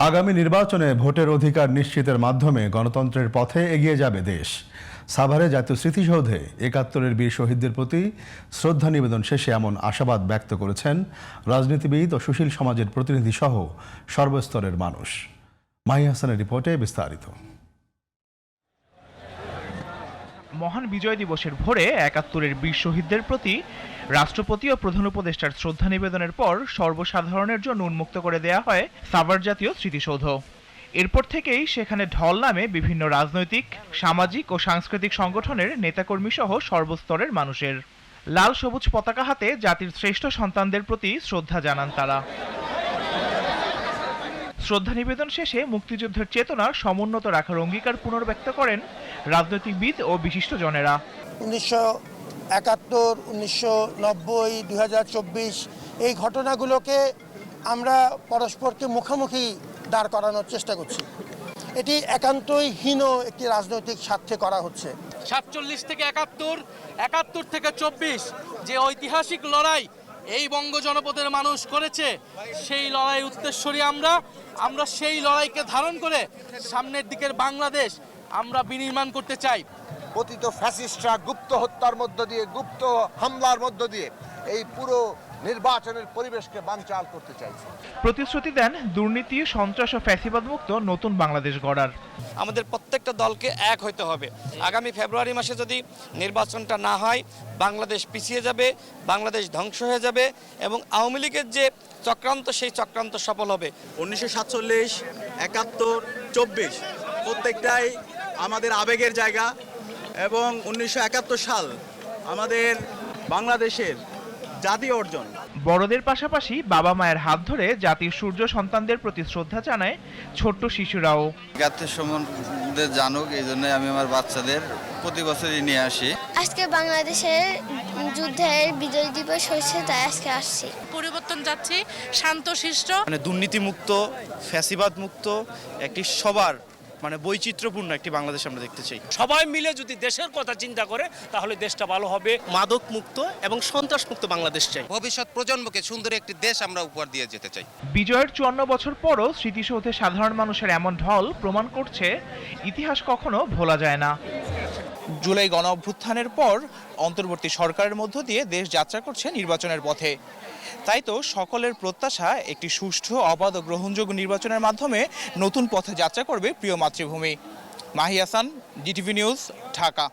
আগামী নির্বাচনে ভোটের অধিকার নিশ্চিতের মাধ্যমে গণতন্ত্রের পথে এগিয়ে যাবে দেশ। সাভারে জাতীয় স্মৃতিসৌধে ৭১-এর বীর শহীদদের প্রতি শ্রদ্ধা নিবেদন শেষে এমন আশাবাদ ব্যক্ত করেছেন রাজনীতিবিদ ও সুশীল সমাজের প্রতিনিধি সহ সর্বস্তরের মানুষ। মাহি হাসানের রিপোর্টে বিস্তারিত। মহান বিজয় দিবসের ভোরে ৭১-এর বীর শহীদদের প্রতি রাষ্ট্রপতি ও প্রধান উপদেষ্টার শ্রদ্ধা নিবেদনের পর সর্বসাধারণের জন্য উন্মুক্ত করে দেয়া হয় সাভার জাতীয় স্মৃতিসৌধ। এরপর থেকেই সেখানে ঢল নামে বিভিন্ন রাজনৈতিক, সামাজিক ও সাংস্কৃতিক সংগঠনের নেতাকর্মী সহ সর্বস্তরের মানুষের। লাল সবুজ পতাকা হাতে জাতির শ্রেষ্ঠ সন্তানদের প্রতি শ্রদ্ধা জানান তারা। শ্রদ্ধা নিবেদন শেষে মুক্তিযুদ্ধের চেতনার সমুন্নত রাখার অঙ্গীকার পুনর্ব্যক্ত করেন রাজনৈতিকবিদ ও বিশিষ্টজনেরা। ১৯৭১, ১৯৯০, ২০২৪ এই ঘটনাগুলোকে আমরা পরস্পরকে মুখোমুখি দাঁড় করানোর চেষ্টা করছি। এটি একান্তই হীন একটি রাজনৈতিক স্বার্থে করা হচ্ছে। ৪৭ থেকে ৭১, ৭১ থেকে ২৪ যে ঐতিহাসিক লড়াই এই বঙ্গ জনপদের মানুষ করেছে, সেই লড়াই উত্তরসূরি আমরা সেই লড়াইকে ধারণ করে সামনের দিকের বাংলাদেশ আমরা বিনির্মাণ করতে চাই। পতিত ফ্যাসিস্টরা গুপ্ত হত্যার মধ্য দিয়ে, গুপ্ত হামলার মধ্য দিয়ে এই পুরো নির্বাচনের পরিবেশকে বানচাল করতে চাইছে। প্রতিশ্রুতি দেন দুর্নীতি, সন্ত্রাস ও ফ্যাসিবাদ মুক্ত নতুন বাংলাদেশ গড়ার। আমাদের প্রত্যেকটা দলকে এক হইতে হবে। আগামী ফেব্রুয়ারি মাসে যদি নির্বাচনটা না হয়, বাংলাদেশ পিছিয়ে যাবে, বাংলাদেশ ধ্বংস হয়ে যাবে এবং আওয়ামী লীগের যে চক্রান্ত, সেই চক্রান্ত সফল হবে। ১৯৪৭, ৭১, ২৪ প্রত্যেকটাই আমাদের আবেগের জায়গা এবং ১৯৭১ সাল আমাদের বাংলাদেশের জাতীয় অর্জন। বড়দের পাশাপাশি বাবা মায়ের হাত ধরে জাতির সূর্য সন্তানদের প্রতি শ্রদ্ধা জানায় ছোট্ট শিশুরাও। জাতির সম্বন্ধে জানুক, এই জন্য আমি আমার বাচ্চাদের প্রতি বছরই নিয়ে আসি। আজকে বাংলাদেশের যুদ্ধের বিজয় দিবস হয়েছে, তাই আজকে আসছি। পরিবর্তন যাচ্ছে, শান্তশিষ্ট, দুর্নীতিমুক্ত, ফ্যাসিবাদ মুক্ত একটি সবার বৈচিত্র্যপূর্ণ একটি বাংলাদেশ আমরা দেখতে চাই। সবাই মিলে যদি দেশের কথা চিন্তা করে তাহলে দেশটা ভালো হবে। মাদক মুক্ত এবং সন্ত্রাস মুক্ত বাংলাদেশ চাই। ভবিষ্যৎ প্রজন্মকে সুন্দর একটি দেশ আমরা উপহার দিয়ে যেতে চাই। বিজয়ের ৫৪ বছর পরও স্মৃতিসৌধে সাধারণ মানুষের এমন ঢল প্রমাণ করছে ইতিহাস কখনো ভোলা যায় না। জুলাই গণ অভ্যুত্থানের পর অন্তর্বর্তী সরকারের মধ্য দিয়ে দেশ যাত্রা করছে নির্বাচনের পথে। তাই তো সকলের প্রত্যাশা একটি সুষ্ঠু, অবাধ ও গ্রহণযোগ্য নির্বাচনের মাধ্যমে নতুন পথে যাত্রা করবে প্রিয় মাতৃভূমি। Mahi Hasan, DTV news, Dhaka.